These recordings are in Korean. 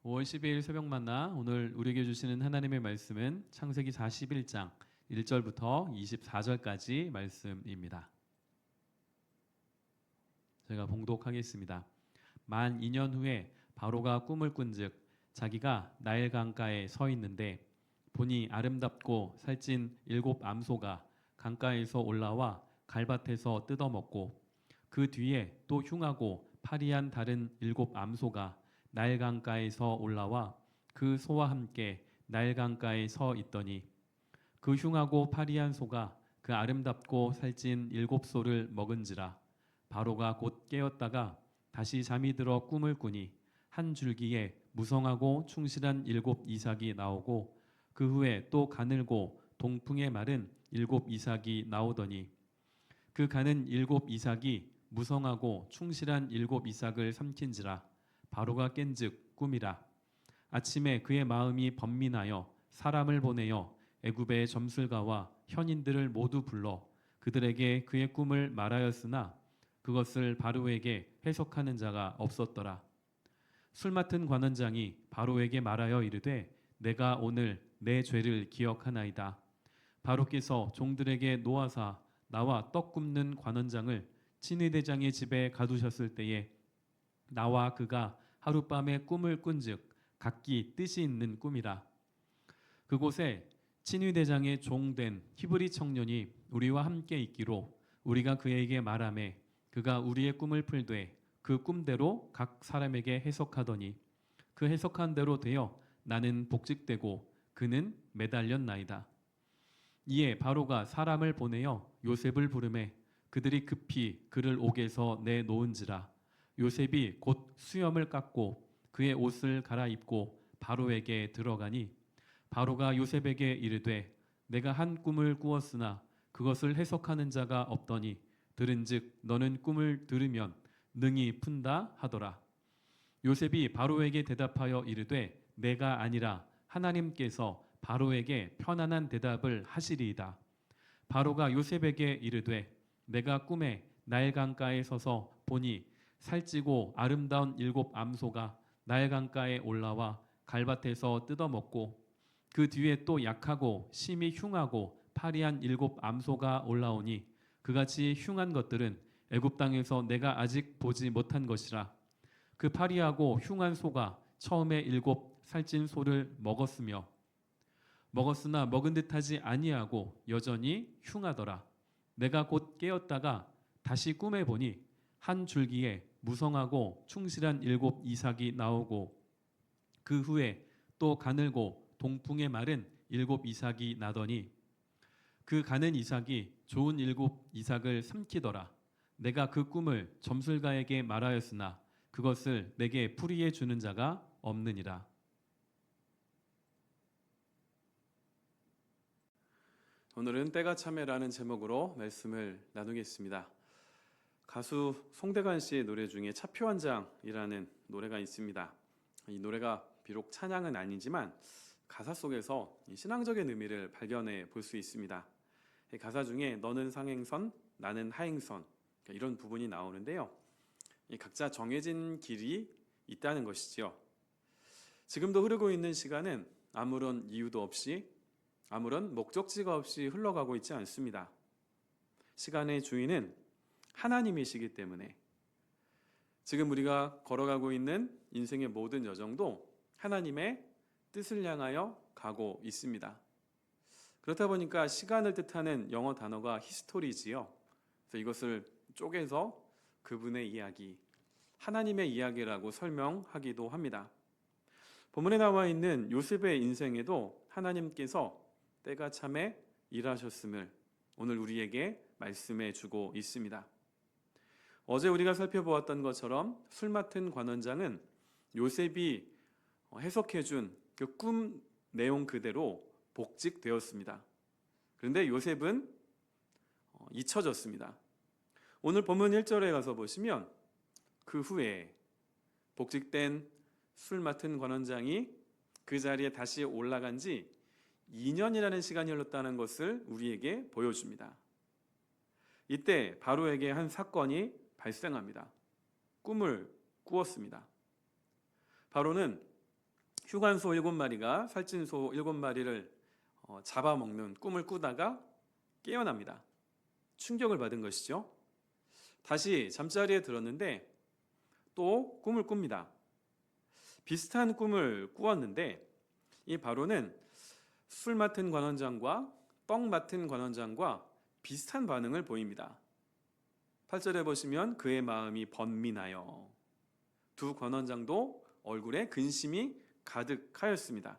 5월 12일 새벽 만나 오늘 우리에게 주시는 하나님의 말씀은 창세기 41장 1절부터 24절까지 말씀입니다. 제가 봉독하겠습니다. 만 2년 후에 바로가 꿈을 꾼즉 자기가 나일 강가에 서 있는데 보니 아름답고 살찐 7 암소가 강가에서 올라와 갈밭에서 뜯어먹고 그 뒤에 또 흉하고 파리한 다른 7 암소가 나일 강가에서 올라와 그 소와 함께 나일 강가에 서 있더니 그 흉하고 파리한 소가 그 아름답고 살찐 7 소를 먹은지라. 바로가 곧 깨었다가 다시 잠이 들어 꿈을 꾸니 한 줄기에 무성하고 충실한 7 이삭이 나오고 그 후에 또 가늘고 동풍에 마른 7 이삭이 나오더니 그 가는 7 이삭이 무성하고 충실한 7 이삭을 삼킨지라. 바로가 깬즉 꿈이라. 아침에 그의 마음이 번민하여 사람을 보내어 애굽의 점술가와 현인들을 모두 불러 그들에게 그의 꿈을 말하였으나 그것을 바로에게 해석하는 자가 없었더라. 술 맡은 관원장이 바로에게 말하여 이르되 내가 오늘 내 죄를 기억하나이다. 바로께서 종들에게 노하사 나와 떡 굽는 관원장을 친위대장의 집에 가두셨을 때에 나와 그가 하룻밤에 꿈을 꾼즉 각기 뜻이 있는 꿈이라. 그곳에 친위대장의 종된 히브리 청년이 우리와 함께 있기로 우리가 그에게 말하매 그가 우리의 꿈을 풀되 그 꿈대로 각 사람에게 해석하더니 그 해석한 대로 되어 나는 복직되고 그는 매달렸나이다. 이에 바로가 사람을 보내어 요셉을 부르매 그들이 급히 그를 옥에서 내놓은지라. 요셉이 곧 수염을 깎고 그의 옷을 갈아입고 바로에게 들어가니 바로가 요셉에게 이르되 내가 한 꿈을 꾸었으나 그것을 해석하는 자가 없더니 들은즉 너는 꿈을 들으면 능히 푼다 하더라. 요셉이 바로에게 대답하여 이르되 내가 아니라 하나님께서 바로에게 편안한 대답을 하시리이다. 바로가 요셉에게 이르되 내가 꿈에 나일 강가에 서서 보니 살찌고 아름다운 7 암소가 나일 강가에 올라와 갈밭에서 뜯어먹고 그 뒤에 또 약하고 심히 흉하고 파리한 7 암소가 올라오니 그같이 흉한 것들은 애굽 땅에서 내가 아직 보지 못한 것이라. 그 파리하고 흉한 소가 처음에 7 살찐 소를 먹었으나 먹은 듯하지 아니하고 여전히 흉하더라. 내가 곧 깨었다가 다시 꿈에 보니 한 줄기에 무성하고 충실한 7 이삭이 나오고 그 후에 또 가늘고 동풍에 마른 7 이삭이 나더니 그 가는 이삭이 좋은 7 이삭을 삼키더라. 내가 그 꿈을 점술가에게 말하였으나 그것을 내게 풀이해 주는 자가 없느니라. 오늘은 때가 참에라는 제목으로 말씀을 나누겠습니다. 가수 송대관 씨의 노래 중에 차표 한 장이라는 노래가 있습니다. 이 노래가 비록 찬양은 아니지만 가사 속에서 신앙적인 의미를 발견해 볼 수 있습니다. 가사 중에 너는 상행선, 나는 하행선 이런 부분이 나오는데요. 각자 정해진 길이 있다는 것이지요. 지금도 흐르고 있는 시간은 아무런 이유도 없이 아무런 목적지가 없이 흘러가고 있지 않습니다. 시간의 주인은 하나님이시기 때문에 지금 우리가 걸어가고 있는 인생의 모든 여정도 하나님의 뜻을 향하여 가고 있습니다. 그렇다 보니까 시간을 뜻하는 영어 단어가 히스토리지요. 그래서 이것을 쪼개서 그분의 이야기, 하나님의 이야기라고 설명하기도 합니다. 본문에 나와 있는 요셉의 인생에도 하나님께서 때가 참에 일하셨음을 오늘 우리에게 말씀해 주고 있습니다. 어제 우리가 살펴보았던 것처럼 술 맡은 관원장은 요셉이 해석해 준 그 꿈 내용 그대로 복직되었습니다. 그런데 요셉은 잊혀졌습니다. 오늘 본문 1절에 가서 보시면 그 후에 복직된 술 맡은 관원장이 그 자리에 다시 올라간 지 2년이라는 시간이 흘렀다는 것을 우리에게 보여줍니다. 이때 바로에게 한 사건이 발생합니다. 꿈을 꾸었습니다. 바로는 휴관소 7마리가 살찐소 7마리를 잡아먹는 꿈을 꾸다가 깨어납니다. 충격을 받은 것이죠. 다시 잠자리에 들었는데 또 꿈을 꿉니다. 비슷한 꿈을 꾸었는데 이 바로는 술 맡은 관원장과 떡 맡은 관원장과 비슷한 반응을 보입니다. 8절에 보시면 그의 마음이 번민하여 두 관원장도 얼굴에 근심이 가득하였습니다.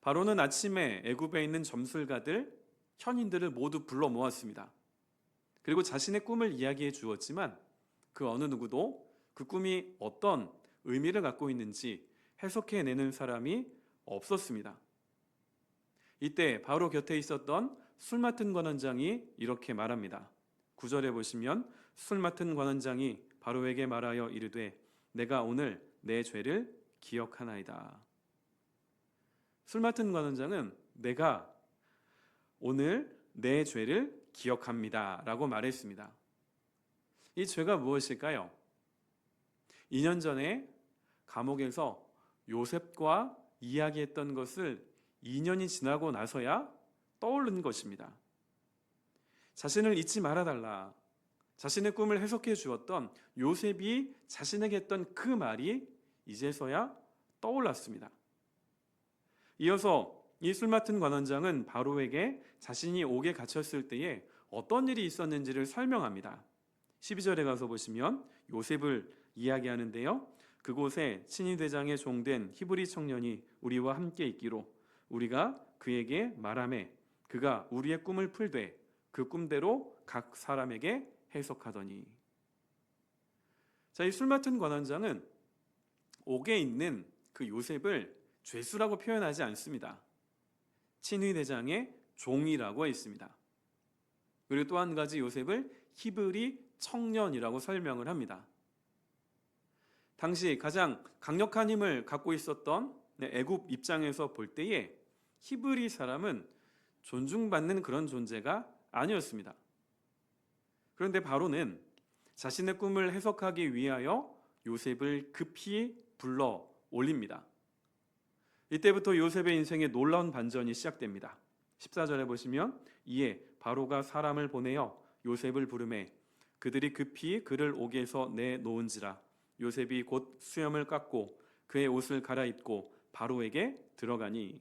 바로는 아침에 애굽에 있는 점술가들, 현인들을 모두 불러 모았습니다. 그리고 자신의 꿈을 이야기해 주었지만 그 어느 누구도 그 꿈이 어떤 의미를 갖고 있는지 해석해내는 사람이 없었습니다. 이때 바로 곁에 있었던 술 맡은 관원장이 이렇게 말합니다. 9절에 보시면 술 맡은 관원장이 바로에게 말하여 이르되 내가 오늘 내 죄를 기억하나이다. 술 맡은 관원장은 내가 오늘 내 죄를 기억합니다 라고 말했습니다. 이 죄가 무엇일까요? 2년 전에 감옥에서 요셉과 이야기했던 것을 2년이 지나고 나서야 떠오른 것입니다. 자신을 잊지 말아달라. 자신의 꿈을 해석해 주었던 요셉이 자신에게 했던 그 말이 이제서야 떠올랐습니다. 이어서 이 술 맡은 관원장은 바로에게 자신이 옥에 갇혔을 때에 어떤 일이 있었는지를 설명합니다. 12절에 가서 보시면 요셉을 이야기하는데요. 그곳에 친위대장의 종된 히브리 청년이 우리와 함께 있기로 우리가 그에게 말하매 그가 우리의 꿈을 풀되 그 꿈대로 각 사람에게 해석하더니. 자, 이 술 맡은 관원장은 옥에 있는 그 요셉을 죄수라고 표현하지 않습니다. 친위대장의 종이라고 했습니다. 그리고 또 한 가지 요셉을 히브리 청년이라고 설명을 합니다. 당시 가장 강력한 힘을 갖고 있었던 애굽 입장에서 볼 때에 히브리 사람은 존중받는 그런 존재가 아니었습니다. 그런데 바로는 자신의 꿈을 해석하기 위하여 요셉을 급히 불러 올립니다. 이때부터 요셉의 인생에 놀라운 반전이 시작됩니다. 14절에 보시면 이에 바로가 사람을 보내어 요셉을 부르매 그들이 급히 그를 옥에서 내놓은지라 요셉이 곧 수염을 깎고 그의 옷을 갈아입고 바로에게 들어가니.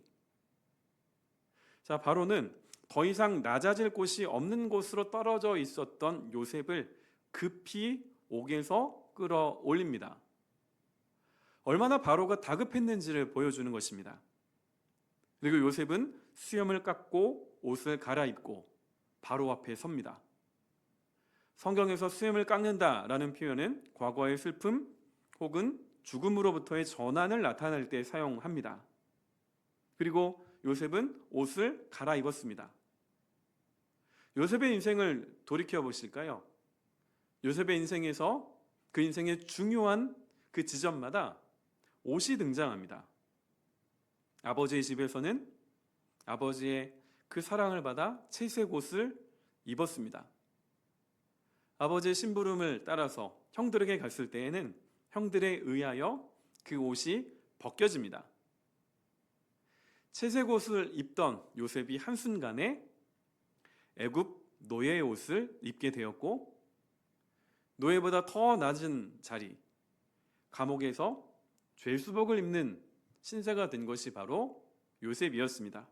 자, 바로는 더 이상 낮아질 곳이 없는 곳으로 떨어져 있었던 요셉을 급히 옥에서 끌어올립니다. 얼마나 바로가 다급했는지를 보여주는 것입니다. 그리고 요셉은 수염을 깎고 옷을 갈아입고 바로 앞에 섭니다. 성경에서 수염을 깎는다라는 표현은 과거의 슬픔 혹은 죽음으로부터의 전환을 나타낼 때 사용합니다. 그리고 요셉은 옷을 갈아입었습니다. 요셉의 인생을 돌이켜 보실까요? 요셉의 인생에서 그 인생의 중요한 그 지점마다 옷이 등장합니다. 아버지의 집에서는 아버지의 그 사랑을 받아 채색 옷을 입었습니다. 아버지의 심부름을 따라서 형들에게 갔을 때에는 형들에 의하여 그 옷이 벗겨집니다. 채색 옷을 입던 요셉이 한순간에 애굽 노예의 옷을 입게 되었고 노예보다 더 낮은 자리, 감옥에서 죄수복을 입는 신세가 된 것이 바로 요셉이었습니다.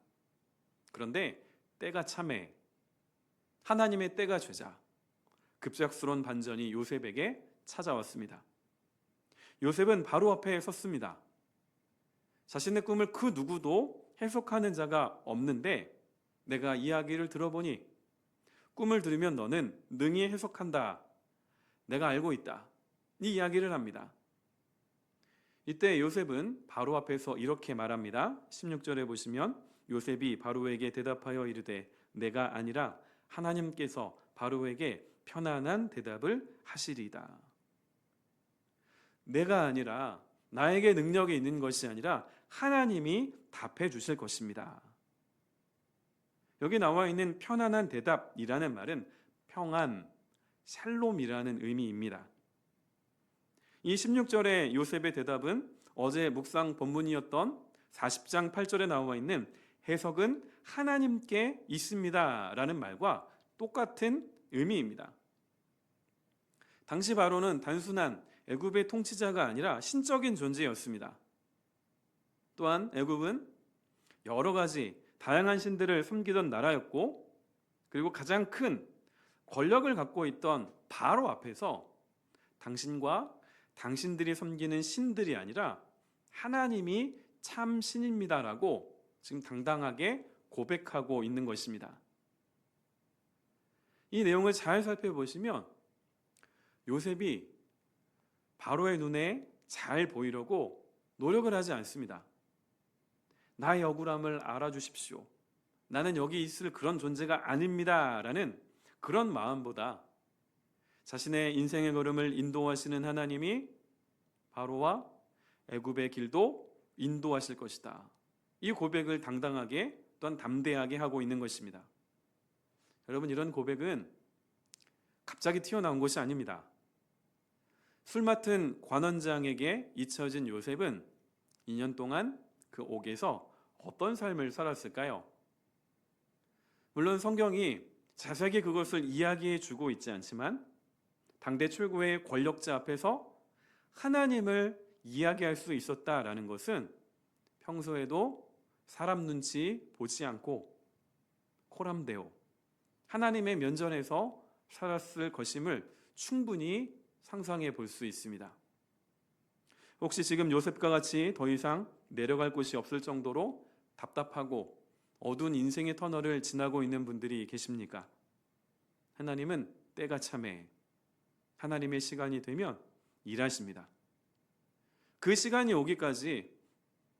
그런데 때가 참해 하나님의 때가 죄자 급작스러운 반전이 요셉에게 찾아왔습니다. 요셉은 바로 앞에 섰습니다. 자신의 꿈을 그 누구도 해석하는 자가 없는데 내가 이야기를 들어보니 꿈을 들으면 너는 능히 해석한다. 내가 알고 있다. 이 이야기를 합니다. 이때 요셉은 바로 앞에서 이렇게 말합니다. 16절에 보시면 요셉이 바로에게 대답하여 이르되 내가 아니라 하나님께서 바로에게 편안한 대답을 하시리이다. 내가 아니라 나에게 능력이 있는 것이 아니라 하나님이 답해 주실 것입니다. 여기 나와 있는 편안한 대답이라는 말은 평안, 샬롬이라는 의미입니다. 이 16절의 요셉의 대답은 어제 묵상 본문이었던 40장 8절에 나와 있는 해석은 하나님께 있습니다 라는 말과 똑같은 의미입니다. 당시 바로는 단순한 애굽의 통치자가 아니라 신적인 존재였습니다. 또한 애굽은 여러 가지 다양한 신들을 섬기던 나라였고, 그리고 가장 큰 권력을 갖고 있던 바로 앞에서 당신과 당신들이 섬기는 신들이 아니라 하나님이 참 신입니다라고 지금 당당하게 고백하고 있는 것입니다. 이 내용을 잘 살펴보시면 요셉이 바로의 눈에 잘 보이려고 노력을 하지 않습니다. 나의 억울함을 알아주십시오. 나는 여기 있을 그런 존재가 아닙니다 라는 그런 마음보다 자신의 인생의 걸음을 인도하시는 하나님이 바로와 애굽의 길도 인도하실 것이다, 이 고백을 당당하게 또한 담대하게 하고 있는 것입니다. 여러분, 이런 고백은 갑자기 튀어나온 것이 아닙니다. 술 맡은 관원장에게 잊혀진 요셉은 2년 동안 그 옥에서 어떤 삶을 살았을까요? 물론 성경이 자세하게 그것을 이야기해 주고 있지 않지만 당대 최고의 권력자 앞에서 하나님을 이야기할 수 있었다라는 것은 평소에도 사람 눈치 보지 않고 코람데오 하나님의 면전에서 살았을 것임을 충분히 상상해 볼 수 있습니다. 혹시 지금 요셉과 같이 더 이상 내려갈 곳이 없을 정도로 답답하고 어두운 인생의 터널을 지나고 있는 분들이 계십니까? 하나님은 때가 참에 하나님의 시간이 되면 일하십니다. 그 시간이 오기까지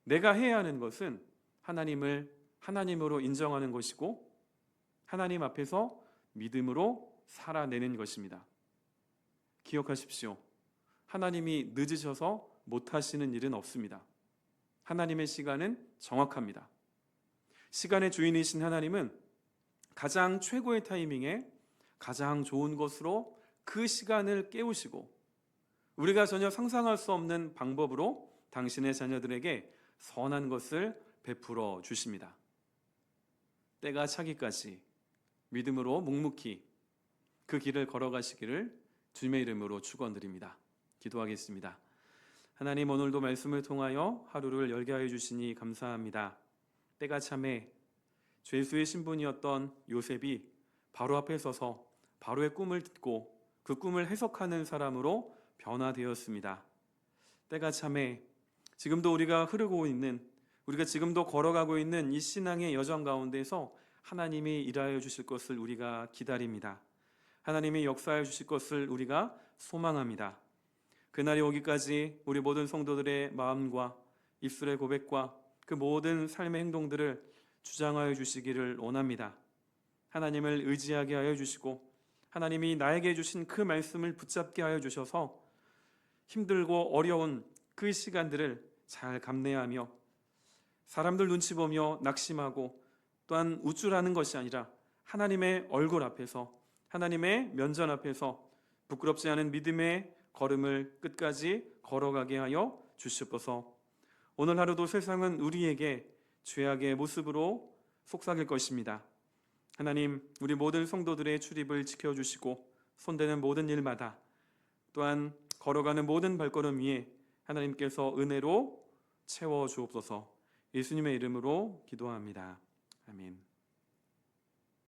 내가 해야 하는 것은 하나님을 하나님으로 인정하는 것이고 하나님 앞에서 믿음으로 살아내는 것입니다. 기억하십시오. 하나님이 늦으셔서 못하시는 일은 없습니다. 하나님의 시간은 정확합니다. 시간의 주인이신 하나님은 가장 최고의 타이밍에 가장 좋은 것으로 그 시간을 깨우시고 우리가 전혀 상상할 수 없는 방법으로 당신의 자녀들에게 선한 것을 베풀어 주십니다. 때가 차기까지 믿음으로 묵묵히 그 길을 걸어가시기를 주님의 이름으로 축원드립니다. 기도하겠습니다. 하나님, 오늘도 말씀을 통하여 하루를 열게 하여 주시니 감사합니다. 때가 참에 죄수의 신분이었던 요셉이 바로 앞에 서서 바로의 꿈을 듣고 그 꿈을 해석하는 사람으로 변화되었습니다. 때가 참에 지금도 우리가 흐르고 있는, 우리가 지금도 걸어가고 있는 이 신앙의 여정 가운데서 하나님이 일하여 주실 것을 우리가 기다립니다. 하나님이 역사해 주실 것을 우리가 소망합니다. 그날이 오기까지 우리 모든 성도들의 마음과 입술의 고백과 그 모든 삶의 행동들을 주장하여 주시기를 원합니다. 하나님을 의지하게 하여 주시고 하나님이 나에게 주신 그 말씀을 붙잡게 하여 주셔서 힘들고 어려운 그 시간들을 잘 감내하며 사람들 눈치 보며 낙심하고 또한 우쭐하는 것이 아니라 하나님의 얼굴 앞에서 하나님의 면전 앞에서 부끄럽지 않은 믿음의 걸음을 끝까지 걸어가게 하여 주시옵소서. 오늘 하루도 세상은 우리에게 죄악의 모습으로 속삭일 것입니다. 하나님, 우리 모든 성도들의 출입을 지켜주시고 손대는 모든 일마다 또한 걸어가는 모든 발걸음 위에 하나님께서 은혜로 채워주옵소서. 예수님의 이름으로 기도합니다. 아멘.